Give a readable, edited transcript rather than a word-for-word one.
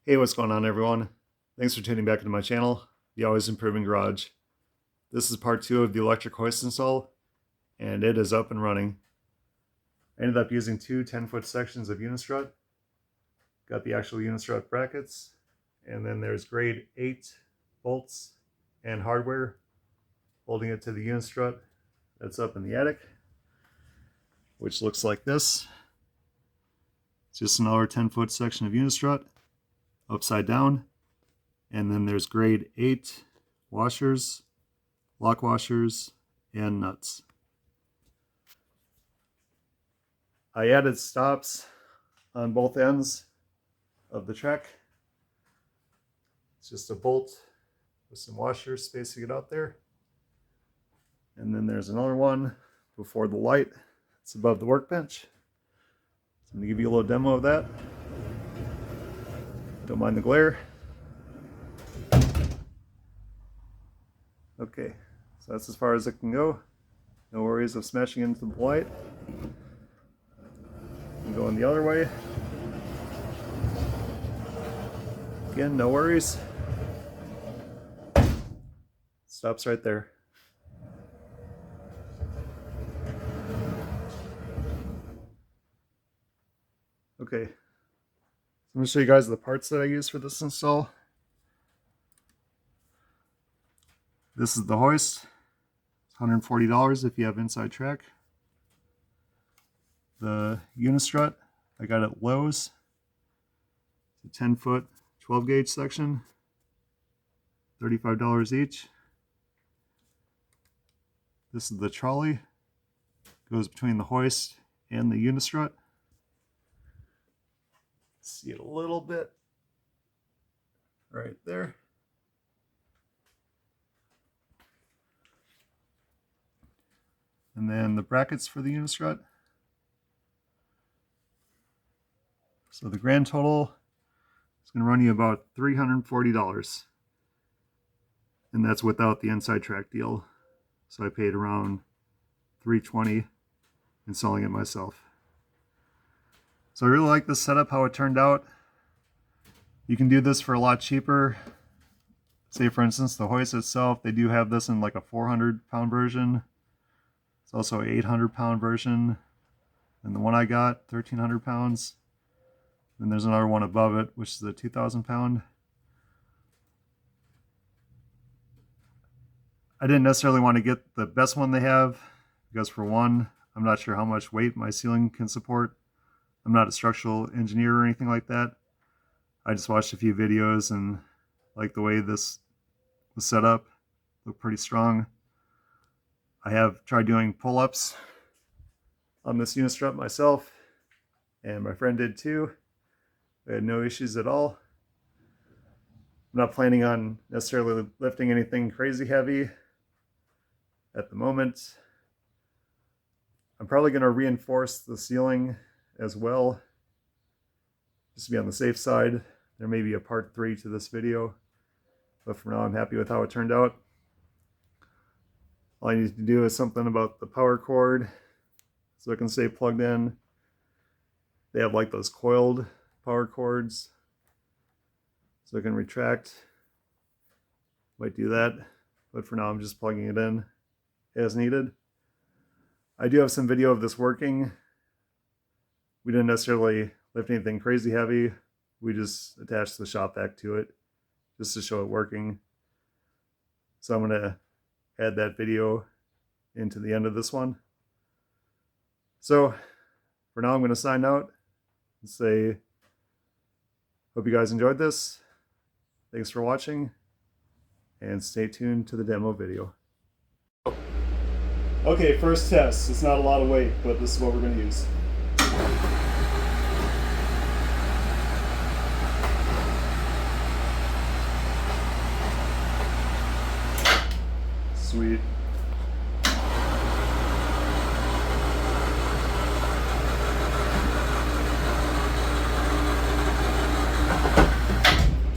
Hey, what's going on, everyone? Thanks for tuning back into my channel, The Always Improving Garage. This is part 2 of the electric hoist install, and it is up and running. I ended up using two 10-foot sections of unistrut. Got the actual unistrut brackets, and then there's grade 8 bolts and hardware holding it to the unistrut that's up in the attic, which looks like this. It's just another 10-foot section of unistrut upside down, and then there's grade 8 washers, lock washers, and nuts. I added stops on both ends of the track. It's just a bolt with some washers spacing it out there, and then there's another one before the light. It's above the workbench. So I'm going to give you a little demo of that. Don't mind the glare. Okay, so that's as far as it can go. No worries of smashing into the light. And going the other way. Again, no worries. Stops right there. Okay. I'm going to show you guys the parts that I use for this install. This is the hoist. It's $140 if you have inside track. The unistrut, I got at Lowe's. It's a 10-foot 12-gauge section. $35 each. This is the trolley. Goes between the hoist and the unistrut. See it a little bit right there. And then the brackets for the unistrut. So the grand total is going to run you about $340. And that's without the inside track deal. So I paid around $320 installing it myself. So I really like this setup, how it turned out. You can do this for a lot cheaper. Say for instance, the hoist itself, they do have this in like a 400-pound version. It's also an 800-pound version. And the one I got, 1,300 pounds. Then there's another one above it, which is a 2,000-pound. I didn't necessarily want to get the best one they have, because for one, I'm not sure how much weight my ceiling can support. I'm not a structural engineer or anything like that. I just watched a few videos and like the way this was set up. Looked pretty strong. I have tried doing pull-ups on this unistrut myself, and my friend did too. I had no issues at all. I'm not planning on necessarily lifting anything crazy heavy at the moment. I'm probably going to reinforce the ceiling as well, just to be on the safe side. There may be a part 3 to this video, but for now I'm happy with how it turned out. All I need to do is something about the power cord so it can stay plugged in. They have like those coiled power cords so it can retract. Might do that, but for now I'm just plugging it in as needed. I do have some video of this working. We didn't necessarily lift anything crazy heavy. We just attached the shop vac to it just to show it working. So I'm going to add that video into the end of this one. So for now I'm going to sign out and say, hope you guys enjoyed this. Thanks for watching, and stay tuned to the demo video. Okay, first test. It's not a lot of weight, but this is what we're going to use. Sweet.